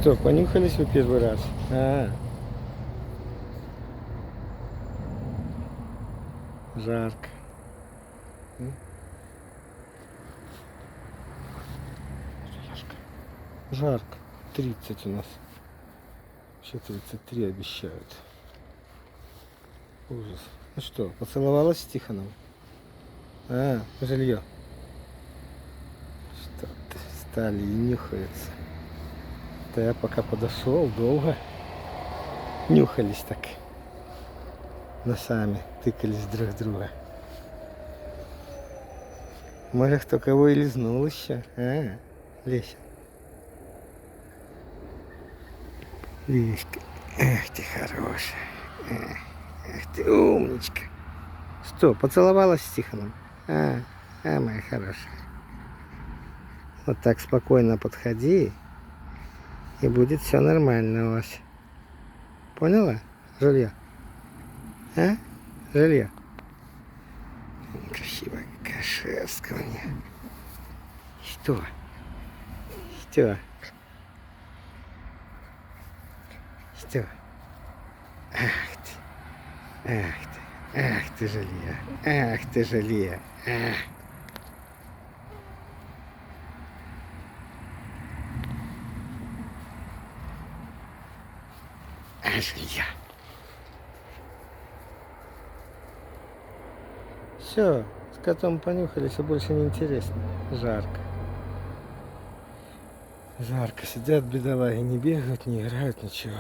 Что, понюхались вы первый раз? Жарко. Жарко. 30 у нас. Еще 33 обещают. Ужас. Ну что, поцеловалась с Тихоном? Жилье. Что-то стали и нюхаются. Да я пока подошел, долго нюхались так. Носами тыкались друг в друга. Может, кто кого и лизнул еще? Леся. Леська. Эх ты хорошая. Эх ты умничка. Что, поцеловалась с Тихоном? Моя хорошая. Вот так спокойно подходи, и будет все нормально у вас. Поняла, Жилье? Жилье? Красивая какая шерстка у нее. Что? Что? Что? Ах ты. Ах ты. Ах ты, Жилье. Ах ты, Жилье. Жилье. Все, с котом понюхались, а больше не интересно. Жарко. Жарко. Сидят бедолаги, не бегают, не играют, ничего.